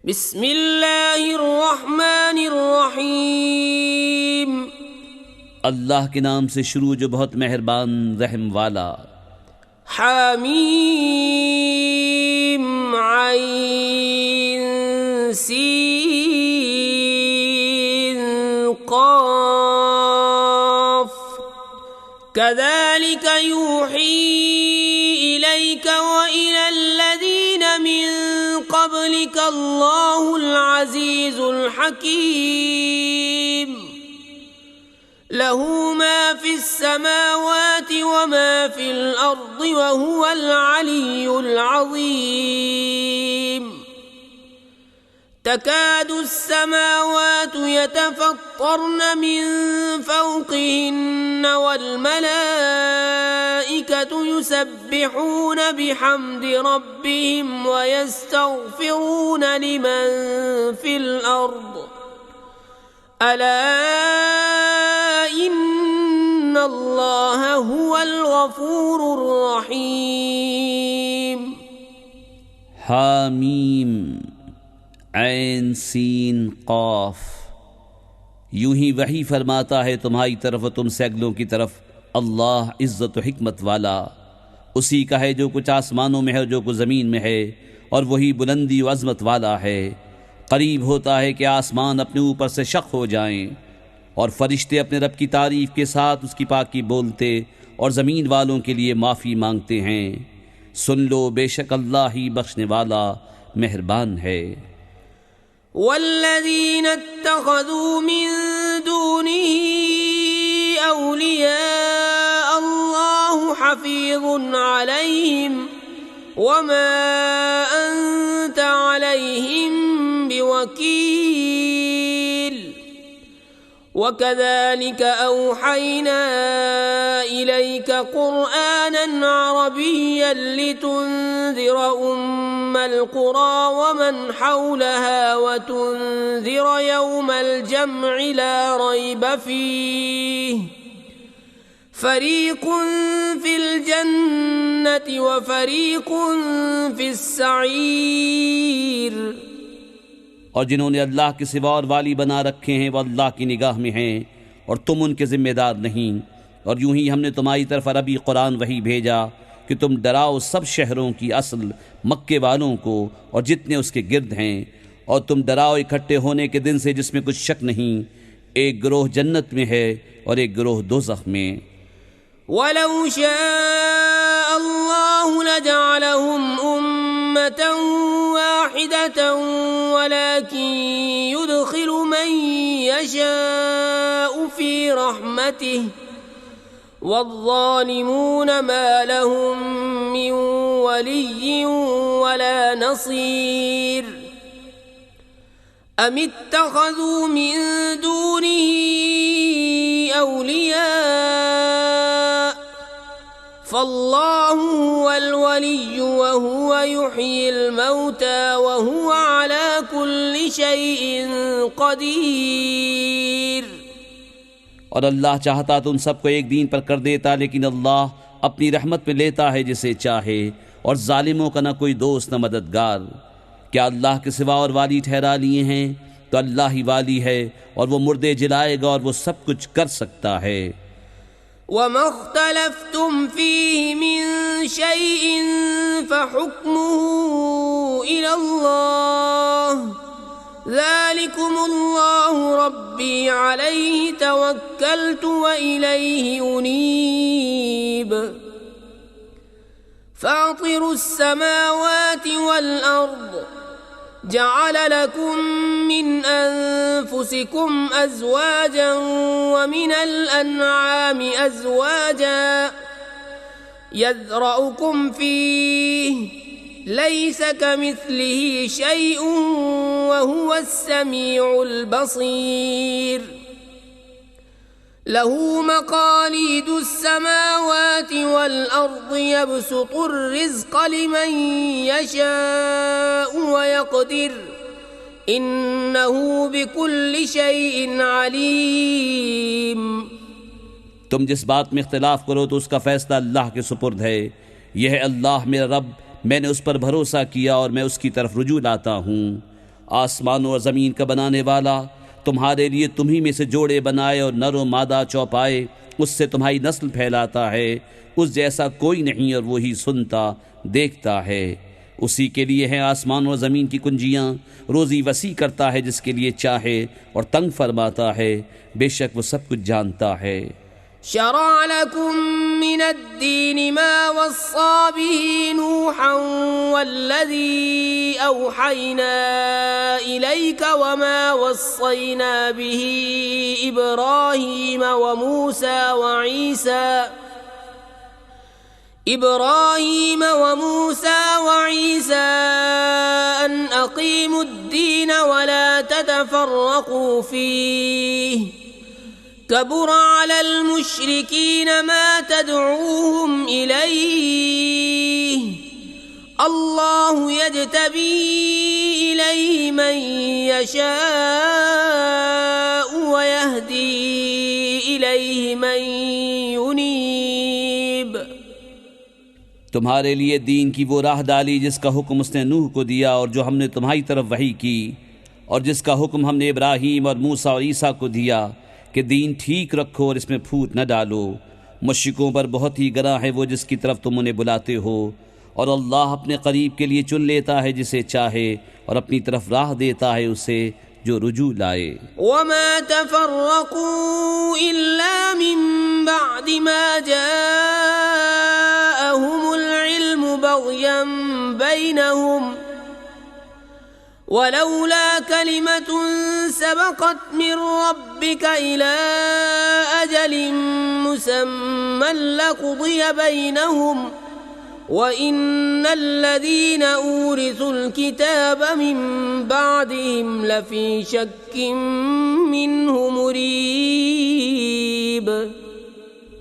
बिस्मिल्लाहिर्रहमानिर्रहीम। अल्लाह के नाम से शुरू जो बहुत मेहरबान रहम वाला। हामीम आइन सीन क़ाफ कज़ालिक यूही इलैक व इलल्लज़ीन मिन क़ब्लिक अल्लाहुल अज़ीज़ुल हकीम। लहू मा फिस समावाति व मा फिल अर्दि व हुवल अलियुल अज़ीम। तकादु अस्समावातु यतफ़त्तरन मिन फ़ौक़िहिन्न वल मलाइकतु युसब्बिहून बिहम्दि रब्बिहिम व यस्तग़फ़िरून लिमन फ़िल अर्द। अला इन्नल्लाह हुवल गफ़ूरुर रहीम। हामीम ऐन सीन क़ाफ। यूं ही वही फरमाता है तुम्हारी तरफ और तुमसे अगलों की तरफ अल्लाह इज़्ज़त व हिकमत वाला। उसी का है जो कुछ आसमानों में है और जो कुछ ज़मीन में है, और वही बुलंदी व अज़मत वाला है। करीब होता है कि आसमान अपने ऊपर से शक़ हो जाएं और फरिश्ते अपने रब की तारीफ़ के साथ उसकी पाकी बोलते और ज़मीन वालों के लिए माफ़ी मांगते हैं। सुन लो, बेशक अल्लाह ही बख्शने वाला मेहरबान है। वल्लज़ीन इत्तख़ज़ू मिन दूनिही औलिया अल्लाहु हफ़ीज़ुन अलैहिम वमा अंत अलैहिम बिवकील। वकज़ालिक औहयना इलैक क़ुरआनन अरबिय्यन लितुन्ज़िर उम्मल क़ुरा वमन हौलहा वतुन्ज़िर यौमल जम'i ला रैब फ़ीह फ़रीक़ुन फ़िल जन्नति व फ़रीक़ुन फ़िस सईर। और जिन्होंने अल्लाह के सिवा और वाली बना रखे हैं वह अल्लाह की निगाह में हैं और तुम उनके ज़िम्मेदार नहीं। और यूं ही हमने तुम्हारी तरफ अरबी कुरान वही भेजा कि तुम डराओ सब शहरों की असल मक्के वालों को और जितने उसके गिर्द हैं, और तुम डराओ इकट्ठे होने के दिन से जिसमें कुछ शक नहीं। एक गिरोह जन्नत में है और एक गिरोह दोज़ख में। वलौ शाअ अल्लाहु लजअलहुम उम्मतन वाहिदतन वलाकिन युदखिलु मन यशाअु फी रहमतिहि वज़्ज़ालिमून मा लहुम मिन वलिय्यिन वला नसीर। अम इत्तख़ज़ू मिन दूनिही औलिया फ़ल्लाहु हुवल वलिय्यु व हुव युह्यिल मौता व हुव अला कुल्लि शैइन क़दीर। और अल्लाह चाहता तो उन सबको एक दीन पर कर देता, लेकिन अल्लाह अपनी रहमत में लेता है जिसे चाहे, और जालिमों का न कोई दोस्त न मददगार। क्या अल्लाह के सिवा और वाली ठहरा लिए हैं? तो अल्लाह ही वाली है, और वो मुर्दे जिलाएगा और वो सब कुछ कर सकता है। वमा इख्तलफ्तुम फीहि मिन शैइन फहुक्मुहु इलल्लाह ज़ालिकुमुल्लाहु रब्बी अलैहि तवक्कलतु व इलैहि उनीब। फ़ातिरुस समावाति वल अर्द जअल लकुम मिन अनफुसिकुम अज़वाजन व मिनल अन्आमि अज़वाजा यज़रअुकुम फ़ीहि लैस कमिस्लिही शैउन व हुवस समीउल बसीर। लहू मक़ालिदुस समावाति वल अर्दि यबसुतुर रिज़्क़ लिमन यशाअु व यक़दिर इन्नहू बिकुल्लि शैइन अलीम। तुम जिस बात में इख्तिलाफ करो तो उसका फैसला अल्लाह के सुपुर्द है। यह है अल्लाह मेरा रब, मैंने उस पर भरोसा किया और मैं उसकी तरफ रुजू लाता हूँ। आसमानों और ज़मीन का बनाने वाला तुम्हारे लिए तुम्ही में से जोड़े बनाए और नर और मादा चौपाए, उससे तुम्हारी नस्ल फैलाता है। उस जैसा कोई नहीं और वो ही सुनता देखता है। उसी के लिए हैं आसमान और ज़मीन की कुंजियाँ। रोज़ी वसी करता है जिसके लिए चाहे और तंग फरमाता है। बेशक वो सब कुछ जानता है। शरअ लकुम मिनद्दीन मा वस्सा बिही नूहन वल्लज़ी औहयना इलैका वमा वस्सैना बिही इब्राहीम वमूसा वईसा अन अकीमुद्दीन वला ततफर्रकू फीह कबुर अलल मुश्रिकीन मा तदऊहुम इलैहि अल्लाहु यज्तबी इलैहि मन यशाअ व यहदी इलैहि मन युनीब। तुम्हारे लिए दीन की वो राह डाली जिसका हुक्म उसने नूह को दिया और जो हमने तुम्हारी तरफ वही की, और जिसका हुक्म हमने इब्राहीम और मूसा और ईसा को दिया कि दीन ठीक रखो और इसमें फूट न डालो। मुश्रिकों पर बहुत ही गरा है वो जिसकी तरफ तुम उन्हें बुलाते हो, और अल्लाह अपने करीब के लिए चुन लेता है जिसे चाहे और अपनी तरफ राह देता है उसे जो रुजू लाए। वमा तफर्रकू इल्ला मिन बअदि मा जाअहुमुल इल्मु बग़यन बैनहुम वलौला कलिमतुन सबक़त मिन रब्बिका इला अजलिन मुसम्मन लक़ुदिय बैनहुम व इन्नल लज़ीना ऊरिसुल किताब मिन बअदिहिम लफ़ी शक्किन मिन्हु मुरीब।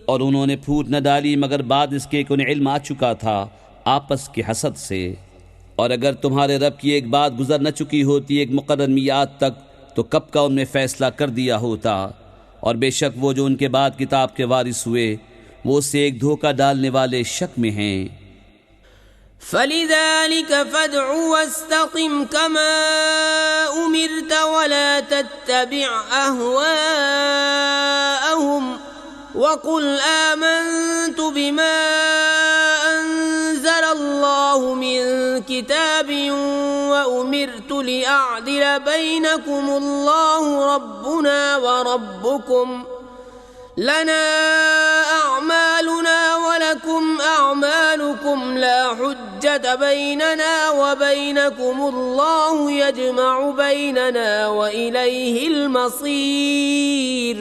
और उन्होंने फूट न डाली मगर बाद इसके कि उन्हें इल्म आ चुका था आपस के हसद से। और अगर तुम्हारे रब की एक बात गुजर न चुकी होती एक मुक़र्रर मियाद तक, तो कब का उनमें फ़ैसला कर दिया होता। और बेशक वो जो उनके बाद किताब के वारिस हुए वो उससे एक धोखा डालने वाले शक में हैं। फलिज़ालिक फ़दअु वस्तक़िम कमा उमिरत वला तत्तबिअ अहवाअहुम वक़ुल आमन्तु बिमा अंज़लल्लाहु मिन किताबिन व उमिरतु लिअअदिल बैनकुमुल्लाहु रब्बुना व रब्बुकुम लना अअमालुना व लकुम अअमालुकुम ला हुज्जत बैनना व बैनकुमुल्लाहु यजमअु बैनना व इलैहिल मसीर।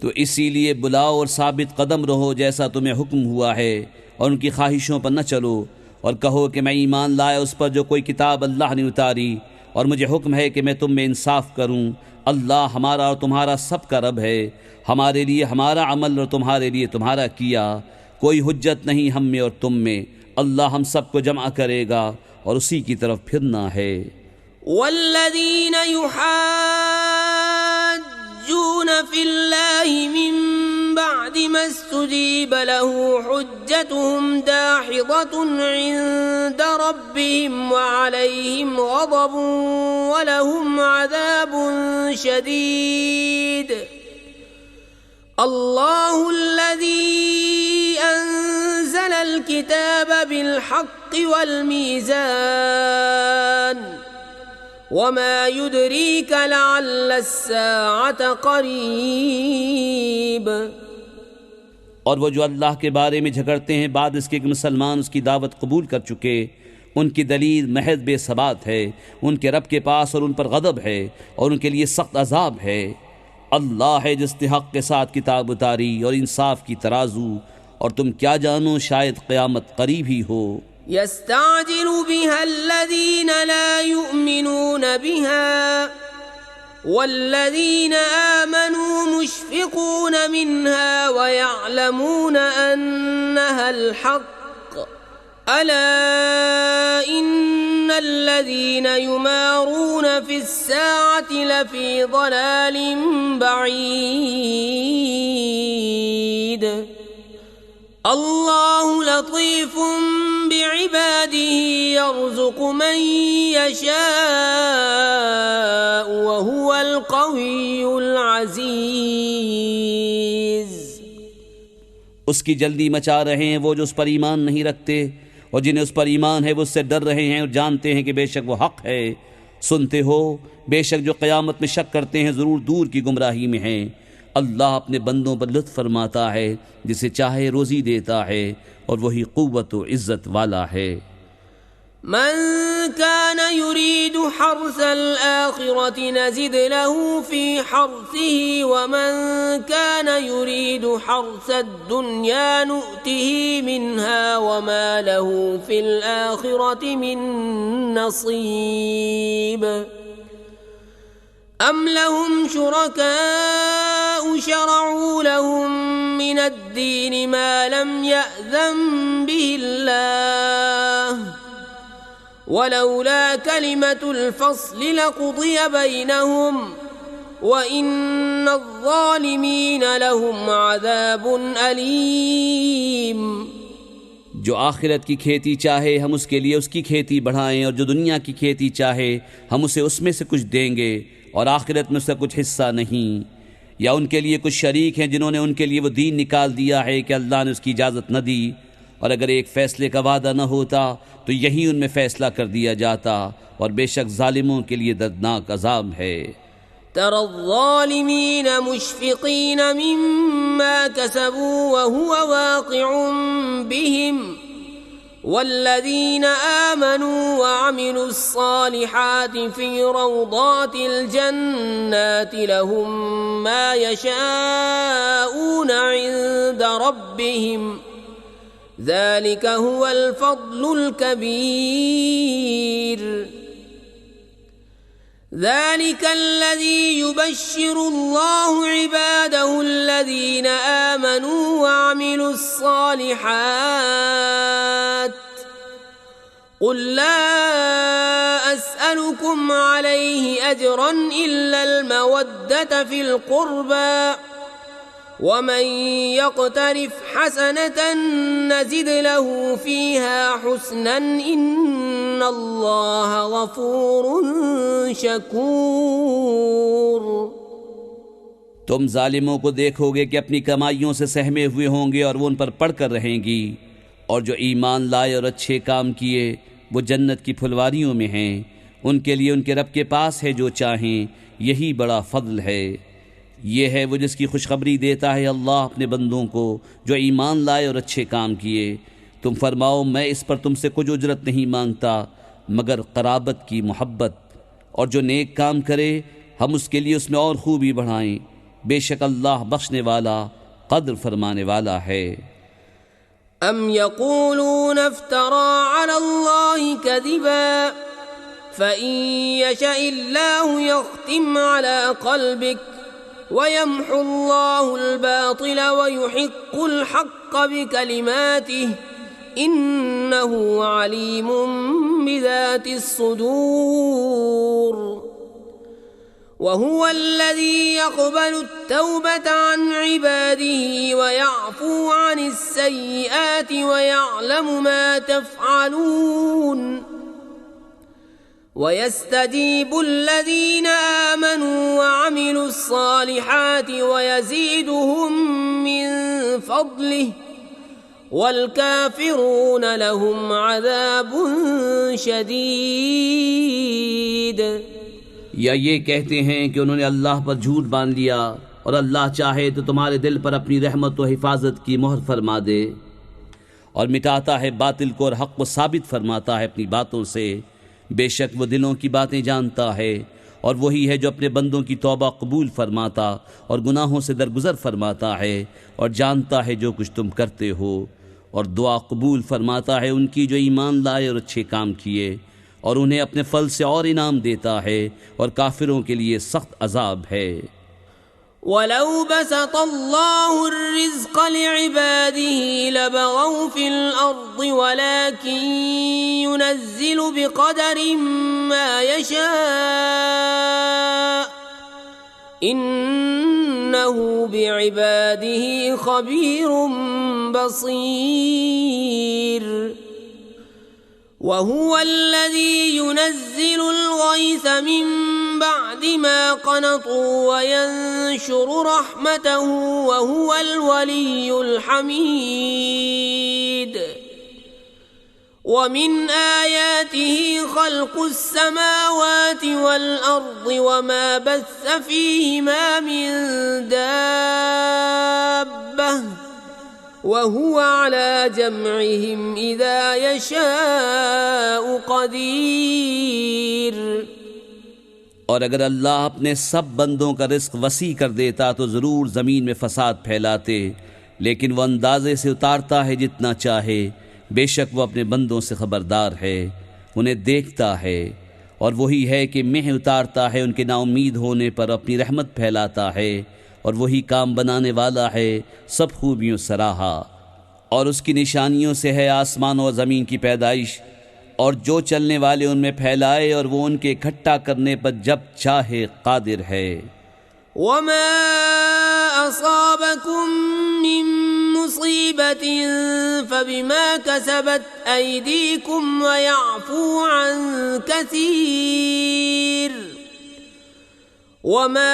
तो इसीलिए बुलाओ और साबित कदम रहो जैसा तुम्हें हुक्म हुआ है, और उनकी ख्वाहिशों पर न चलो। और कहो कि मैं ईमान लाया उस पर जो कोई किताब अल्लाह ने उतारी, और मुझे हुक्म है कि मैं तुम में इंसाफ करूं। अल्लाह हमारा और तुम्हारा सब का रब है। हमारे लिए हमारा अमल और तुम्हारे लिए तुम्हारा किया। कोई हुज्जत नहीं हम में और तुम में। अल्लाह हम सबको जमा करेगा और उसी की तरफ फिरना है। वल्लज़ीन युहाज्जून फिल्लाहि मिन बअदि मस्तुजीब लहु हुज्जतुहुम दाहिदतुन इन्द रब्बिहिम व अलैहिम गज़बुन व लहुम अज़ाबुन शदीद। अल्लाहुल्लज़ी अंज़लल किताब बिलहक़्क़ि वल मीज़ान वमा युद्रीक लअल्लस्साअत क़रीब। और वो जो अल्लाह के बारे में झगड़ते हैं बाद इसके कि मुसलमान उसकी दावत कबूल कर चुके, उनकी दलील महज बेसबात है। उनके रब के पास और उन पर गज़ब है और उनके लिए सख्त अज़ाब है। अल्लाह है जिसने हक़ के साथ किताब उतारी और इंसाफ की तराजू, और तुम क्या जानो शायद क़यामत करीब ही हो। यस्ताजिलु बिहल्लज़ीन ला युमिनून बिहा वल्लज़ीन आमनू मुश्फ़िक़ून मिन्हा व यअलमून अन्नहल हक़्क़ अला इन्नल्लज़ीन युमारून फ़िस्साअति लफ़ी ज़लालिम बईद। अल्लाहु लतीफ़ुम बिइबादिही यर्ज़ुक़ु मन यशाअ القوي العزيز। उसकी जल्दी मचा रहे हैं वो जो उस पर ईमान नहीं रखते, और जिन्हें उस पर ईमान है वो उससे डर रहे हैं और जानते हैं कि बेशक वो हक है। सुनते हो, बेशक जो क़यामत में शक करते हैं ज़रूर दूर की गुमराही में हैं। अल्लाह अपने बंदों पर लुत्फ़ फरमाता है, जिसे चाहे रोज़ी देता है, और वही क़ुव्वत व इज़्ज़त वाला है। मन कान युरीदु हर्सल आखिरति नज़िद लहू फ़ी हर्सिही वमन कान युरीदु हर्सद दुनिया नुअतिही मिन्हा वमा लहू फ़िल आखिरति मिन नसीब। अम लहुम शुरकाउ शरअू लहुम मिनद्दीन मा लम यअज़न बिहिल्लाह वलौला कलिमतुल फ़स्ल लक़ुदिय बैनहुम वइन्नज़्ज़ालिमीन लहुम अज़ाबुन अलीम। जो आखिरत की खेती चाहे हम उसके लिए उसकी खेती बढ़ाएं, और जो दुनिया की खेती चाहे हम उसे उसमें से कुछ देंगे, और आखिरत में उसका कुछ हिस्सा नहीं। या उनके लिए कुछ शरीक हैं जिन्होंने उनके लिए वो दीन निकाल दिया है कि अल्लाह ने उसकी इजाज़त न दी, और अगर एक फ़ैसले का वादा न होता तो यही उनमें फ़ैसला कर दिया जाता, और बेशक ज़ालिमों के लिए दर्दनाक अज़ाब है। तरज़्ज़ालिमीन मुश्फ़िक़ीन मिम्मा कसबू वहुव वाक़िउन बिहिम वल्लज़ीन आमनू वअमिलुस्सालिहाति फ़ी रौदातिल जन्नाति लहुम मा यशाऊन इंद रब्बिहिम ज़ालिक हुवल फ़ज़्लुल कबीर। ذلك الذي يبشر الله عباده الذين آمنوا وعملوا الصالحات قل لا أسألكم عليه أجرا إلا المودة في القربى ومن يقترف حسنة نزد له فيها حسنا إن الله غفور शकूर। तुम जालिमों को देखोगे कि अपनी कमाइयों से सहमे हुए होंगे और वो उन पर पड़कर रहेंगी, और जो ईमान लाए और अच्छे काम किए वो जन्नत की फुलवारियों में हैं। उनके लिए उनके रब के पास है जो चाहें, यही बड़ा फضल है। ये है वो जिसकी खुशखबरी देता है अल्लाह अपने बंदों को जो ईमान लाए और अच्छे काम किए। तुम फरमाओ मैं इस पर तुमसे कुछ उजरत नहीं मांगता मगर क़राबत की मोहब्बत, और जो नेक काम करे हम उसके लिए उसमें और खूबी बढ़ाएं। बेशक अल्लाह बख्शने वाला क़द्र फरमाने वाला है। अम यक़ूलून इफ्तरा अलल्लाहि कज़िबा फ़इन यशइल्लाहु यख़्तिम अला क़ल्बिक वयम्हुल्लाहुल बातिल वयुहिक़्क़ुल हक़्क़ बिकलिमातिहि इन्नहु अलीमुम बिज़ातिस सुदूर। वहुवल्लज़ी यक़बलु त्तौबत अन इबादिही वयअफ़ू अनिस्सय्यिआति वयअलमु मा तफ़अलून वयस्तजीबुल्लज़ीन आमनू वअमिलुस्सालिहाति वयज़ीदुहुम मिन फ़ज़लिहि वल्काफ़िरून लहुम अज़ाबुन शदीद। या ये कहते हैं कि उन्होंने अल्लाह पर झूठ बांध लिया, और अल्लाह चाहे तो तुम्हारे दिल पर अपनी रहमत व हिफाजत की मोहर फरमा दे, और मिटाता है बातिल को और हक़ को साबित फरमाता है अपनी बातों से। बेशक वो दिलों की बातें जानता है, और वही है जो अपने बंदों की तौबा कबूल फरमाता और गुनाहों से दरगुजर फरमाता है, और जानता है जो कुछ तुम करते हो, और दुआ कबूल फरमाता है उनकी जो ईमान लाए और अच्छे काम किए, और उन्हें अपने फल से और इनाम देता है, और काफिरों के लिए सख्त अजाब है। वलौ बसतल्लाहु रिज़्क़ लिइबादिही लबगौ फिल अर्ज़ि वलाकिन युनज़्ज़िलु बिक़दरिन मा यशा इन्नहु बिइबादिही ख़बीरुम बसीर। वहुवल्लज़ी युनज़्ज़िलुल ग़ैथ मिन بعد ما قنطوا وينشر رحمته وهو الولي الحميد ومن آياته خلق السماوات والأرض وما بث فيهما من دابة وهو على جمعهم إذا يشاء قدير। और अगर अल्लाह अपने सब बंदों का रिस्क वसी कर देता तो ज़रूर ज़मीन में फसाद फैलाते, लेकिन वह अंदाजे से उतारता है जितना चाहे। बेशक वो अपने बंदों से ख़बरदार है, उन्हें देखता है, और वही है कि मेह उतारता है उनके नाउमीद होने पर, अपनी रहमत फैलाता है, और वही काम बनाने वाला है सब खूबियों सराहा। और उसकी निशानियों से है आसमान और ज़मीन की पैदाइश, और जो चलने वाले उनमें फैलाए, और वो उनके इकट्ठा करने पर जब चाहे कादिर है। वमा असाबकुम मिन मुसीबतिन फबिमा कसबत ऐदीकुम व यअफू अन कसीर वमा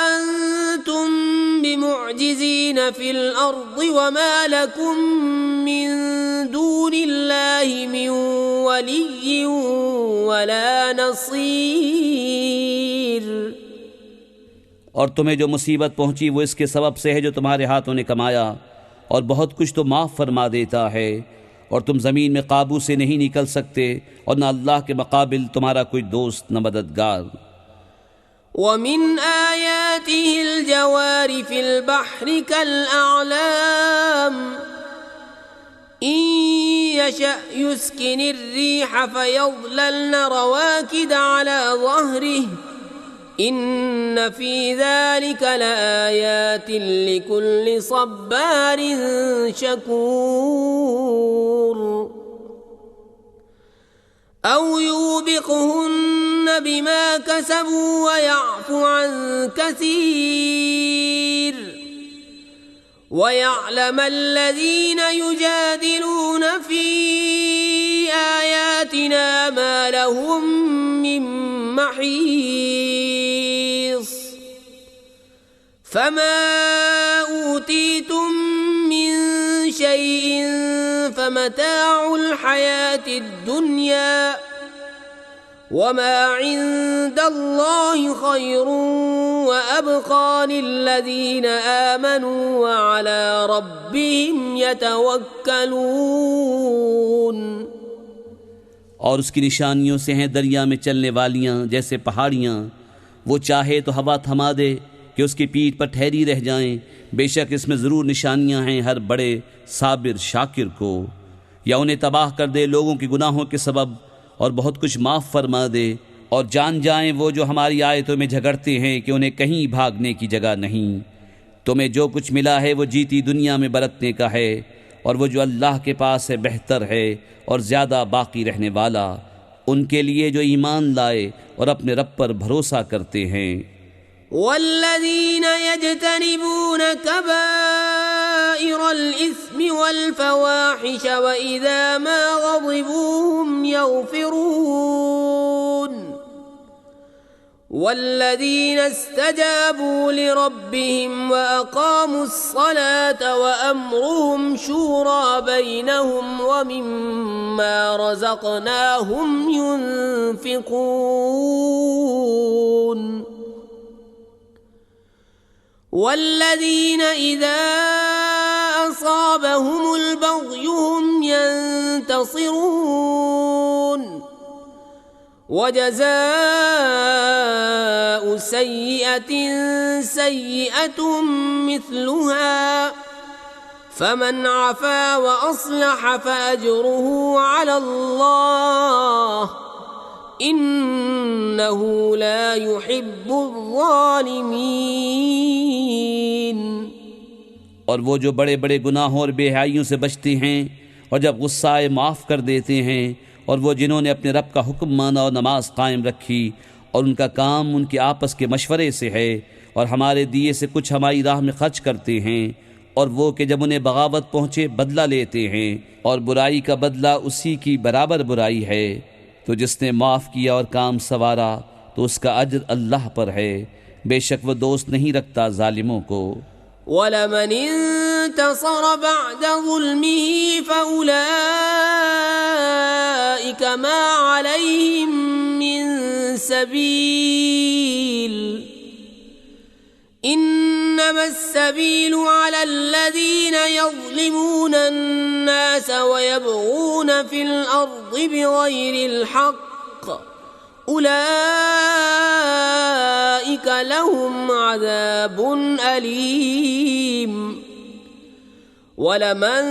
अंतुम बिमुअजिजीन फिल अर्दि वमा लकुम मिन दूनिल्लाहि मिन वलिय्यिन वला नसीर। और तुम्हें जो मुसीबत पहुंची वो इसके सबब से है जो तुम्हारे हाथों ने कमाया, और बहुत कुछ तो माफ़ फरमा देता है, और तुम ज़मीन में काबू से नहीं निकल सकते, और न अल्लाह के मुकाबिल तुम्हारा कोई दोस्त न मददगार। वमिन आयातिहिल जवारि फिल बहरि कल अअलाम इन यशअ युस्किनिर रीह फयज़लल्न रवाकिद अला ज़हरिहि इन्न फी ज़ालिक लआयातिन लिकुल्लि सब्बारिन शकूर। औ यूबिक़हुन्न बिमा कसबू व यअफू अन कसीर व यअलम अल्लज़ीन युजादिलून फी आयातिना मा लहुम मिन महीस फमा ऊतीतुम मिन शैइन फमताउल हयातिद दुनिया वमा इंदल्लाहि खैरुन व अबक़ा लिल्लज़ीन आमनू व अला रब्बिहिम यतवक्कलून। और उसकी निशानियों से हैं दरिया में चलने वालियाँ जैसे पहाड़ियाँ, वो चाहे तो हवा थमा दे कि उसकी पीठ पर ठहरी रह जाएं। बेशक इसमें ज़रूर निशानियाँ हैं हर बड़े साबिर शाकिर को। या उन्हें तबाह कर दे लोगों के गुनाहों के सबब, और बहुत कुछ माफ़ फरमा दे, और जान जाएं वो जो हमारी आयतों में झगड़ते हैं कि उन्हें कहीं भागने की जगह नहीं। तुम्हें जो कुछ मिला है वो जीती दुनिया में बरतने का है, और वो जो अल्लाह के पास है बेहतर है और ज़्यादा बाकी रहने वाला उनके लिए जो ईमान लाए और अपने रब पर भरोसा करते हैं। वल्लज़ीन यज्तनिबून कबाइरल इस्मि वल फवाहिश व इज़ा मा ग़ज़िबू हुम यग़फ़िरून वल्लज़ीन इस्तजाबू लिरब्बिहिम व अक़ामुस्सलात व अम्रुहुम शूरा बैनहुम व मिम्मा रज़क़नाहुम युनफ़िक़ून वल्लज़ीन इज़ा असाबहुमुल बग़य हुम यंतसिरून वजज़ाउ सय्यअतिन सय्यअतुम मिस्लुहा फमन अफ़ा व अस्लह फ़अज्रुहु अलल्लाह इन्नहु ला युहिब्बुज़्ज़ालिमीन। और वो जो बड़े बड़े गुनाहों और बेहयाइयों से बचते हैं और जब गुस्सा आए माफ़ कर देते हैं, और वो जिन्होंने अपने रब का हुक्म माना और नमाज कायम रखी, और उनका काम उनके आपस के मशवरे से है, और हमारे दिए से कुछ हमारी राह में खर्च करते हैं, और वो कि जब उन्हें बगावत पहुँचे बदला लेते हैं, और बुराई का बदला उसी की बराबर बुराई है, तो जिसने माफ़ किया और काम सवारा तो उसका अज्र अल्लाह पर है, बेशक वो दोस्त नहीं रखता जालिमों को। वलमन इंतसर बअद ज़ुल्मिही फउलाइक मा अलैहिम मिन सबील इन्नमा अस्सबीलु अलल्लज़ीना यज़लिमूना अन्नास वयबगूना फिल अर्दि बिगैरिल हक़्क़ उलाइक लहुम अज़ाबुन अलीम वलमन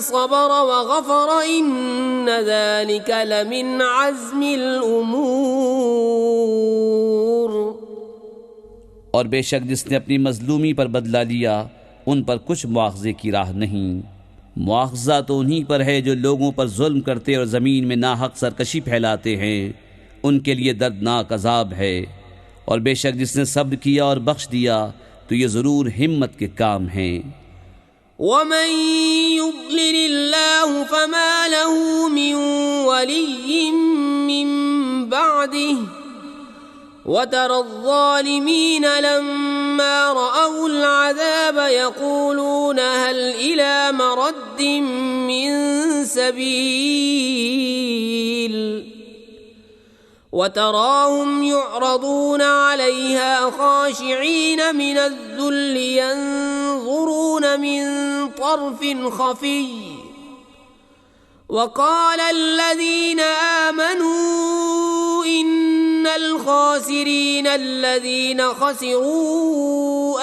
सबर वगफर इन्न ज़ालिक लमिन अज़्मिल उमूर। और बेशक जिसने अपनी मजलूमी पर बदला लिया उन पर कुछ मुआवजे की राह नहीं। मुआवजा तो उन्हीं पर है जो लोगों पर जुल्म करते और ज़मीन में नाहक सरकशी फैलाते हैं, उनके लिए दर्दनाक अजाब है। और बेशक जिसने सब्र किया और बख्श दिया तो ये ज़रूर हिम्मत के काम हैं। वमन युद्लिलिल्लाहु फमा लहू मिन वलिय्यिन मिन बअदिही वतरज़्ज़ालिमीन लम्मा रअउल अज़ाब यक़ूलून हल इला मरद्दिन मिन सबील वतराहुम युअरदून अलैहा खाशिईन मिनज़्ज़ुल्ल यंज़ुरून मिन तरफ़िन खफ़िय्य वक़ाल अल्लज़ीन आमनू इन्नल खासिरीन अल्लज़ीन खसिरू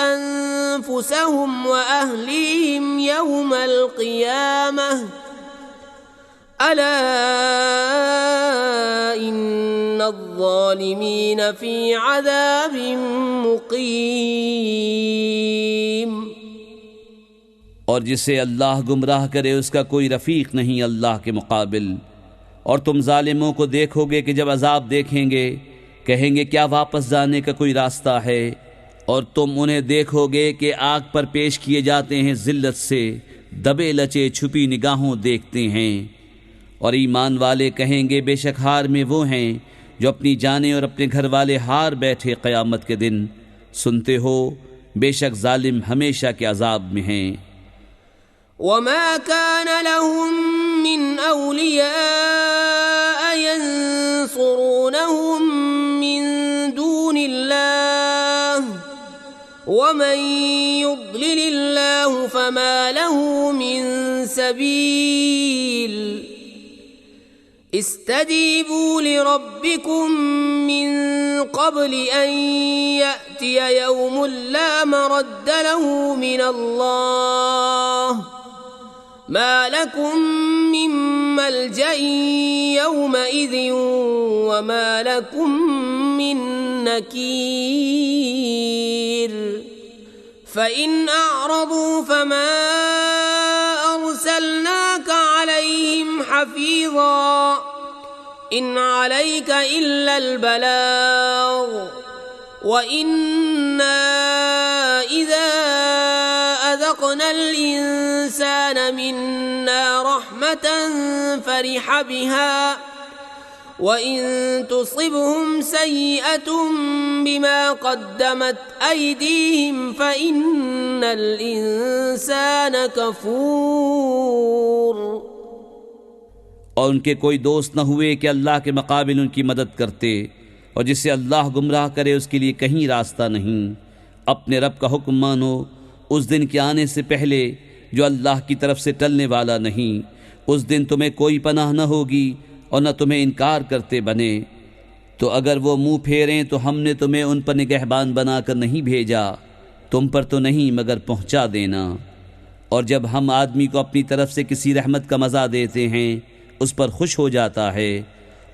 अन्फुसहुम व अहलीहिम यौमल क़ियामह अला इन्नज़्ज़ालिमीन फ़ी अज़ाबिन मुक़ीम। और जिसे अल्लाह गुमराह करे उसका कोई रफ़ीक नहीं अल्लाह के मुकाबिल। और तुम जालिमों को देखोगे कि जब अजाब देखेंगे कहेंगे क्या वापस जाने का कोई रास्ता है। और तुम उन्हें देखोगे कि आग पर पेश किए जाते हैं, जिल्लत से दबे लचे छुपी निगाहों देखते हैं। और ईमान वाले कहेंगे बेशक हार में वो हैं जो अपनी जानें और अपने घर वाले हार बैठे क़यामत के दिन। सुनते हो बेशक जालिम हमेशा के अजाब में हैं। वमा कान लहुम मिन औलिया यंसुरूनहुम मिन दूनिल्लाह वमन युद्लिलिल्लाहु फमा लहु मिन सबील इस्तजीबू लिरब्बिकुम मिन क़ब्ल अन यअतिय यौमुन ला मरद्द लहु मिनल्लाह मा लकुम मिन मल्जइन यौमइज़िन वमा लकुम मिन नकीर फ़इन अअरदू फमा अर्सलनाक अलैहिम हफ़ीज़ा इन अलैका इल्लल बलाग व इन्ना इज़ा अज़क़नल इंसान मिन्ना रहमतन फ़रिह बिहा व इन तुसिबहुम सय्यअतुन बिमा क़द्दमत अयदीहिम फ़इन्नल इंसान कफ़ूर। और उनके कोई दोस्त न हुए कि अल्लाह के मुकाबिल उनकी मदद करते। और जिसे अल्लाह गुमराह करे उसके लिए कहीं रास्ता नहीं। अपने रब का हुक्म मानो उस दिन के आने से पहले जो अल्लाह की तरफ से टलने वाला नहीं। उस दिन तुम्हें कोई पनाह न होगी और न तुम्हें इनकार करते बने। तो अगर वो मुंह फेरें तो हमने तुम्हें उन पर निगहबान बनाकर नहीं भेजा, तुम पर तो नहीं मगर पहुँचा देना। और जब हम आदमी को अपनी तरफ से किसी रहमत का मज़ा देते हैं उस पर खुश हो जाता है।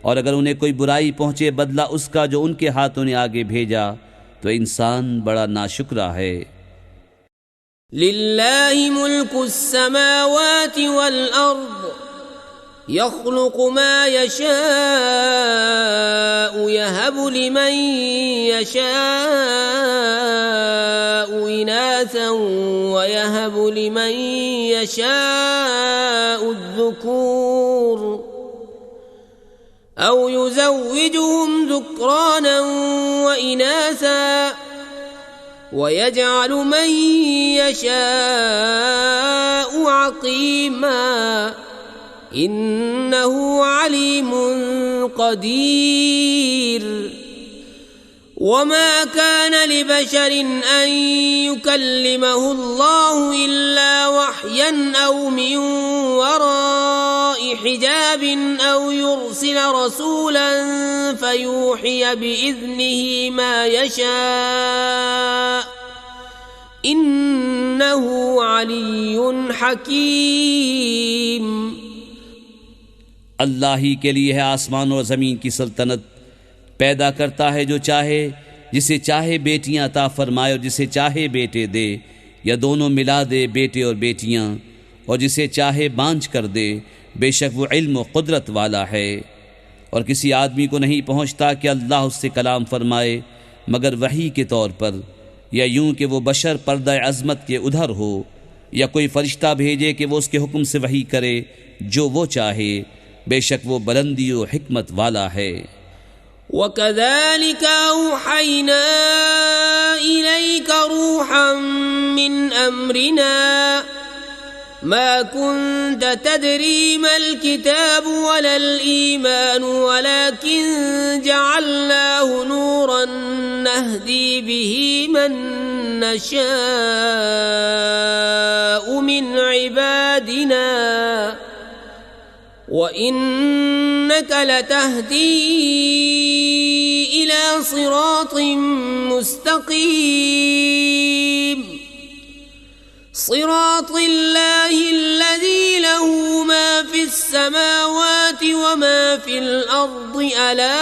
और अगर उन्हें कोई बुराई पहुँचे बदला उसका जो उनके हाथों ने आगे भेजा तो इंसान बड़ा नाशुक्रा है। लिल्लाहि मुल्कुस समावाति वल अर्द यख्लुक़ु मा यशाअु यहबु लिमन यशाअु इनासन व यहबु लिमन यशाअु ज़ुकूर أو يزوجهم ذكرانا وإناثا ويجعل من يشاء عقيما إنه عليم قدير وما كان لبشر أن يكلمه الله إلا وحيا أو من وراء حجاب أو يرسل رسولا فيوحي بإذنه ما يشاء إنه علي حكيم। अल्लाह ही के लिए है आसमान और ज़मीन की सल्तनत, पैदा करता है जो चाहे, जिसे चाहे बेटियां अता फरमाए और जिसे चाहे बेटे दे या दोनों मिला दे, बेटे और बेटियां, और जिसे चाहे बांझ कर दे, बेशक वो इल्म और कुदरत वाला है। और किसी आदमी को नहीं पहुँचता कि अल्लाह उससे कलाम फरमाए मगर वही के तौर पर, या यूं कि वो बशर पर्दा अज़मत के उधर हो, या कोई फरिश्ता भेजे कि वो उसके हुक्म से वही करे जो वो चाहे, बेशक वो बुलंदी और हिकमत वाला है। وكذلك أوحينا إليك روحا من أمرنا ما كنت تدري ما الكتاب ولا الإيمان ولكن جعلناه نورا نهدي به من نشاء من عبادنا وإنك لتهدي إلى صراط مستقيم صراط الله الذي له ما في السماوات وما في الأرض ألا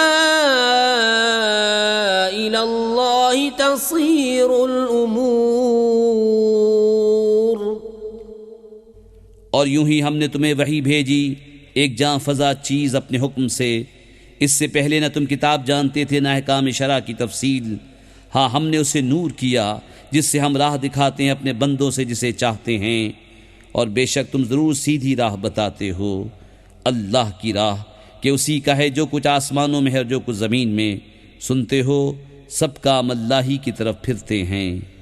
إلى الله تصير الأمور। और यूं ही हमने तुम्हें वही भेजी एक जां फजा चीज़ अपने हुक्म से। इससे पहले न तुम किताब जानते थे न अहकाम शरा की तफसील। हाँ, हमने उसे नूर किया जिससे हम राह दिखाते हैं अपने बंदों से जिसे चाहते हैं, और बेशक तुम ज़रूर सीधी राह बताते हो। अल्लाह की राह कि उसी का है जो कुछ आसमानों में है और जो कुछ ज़मीन में। सुनते हो सबका अल्लाह ही की तरफ फिरते हैं।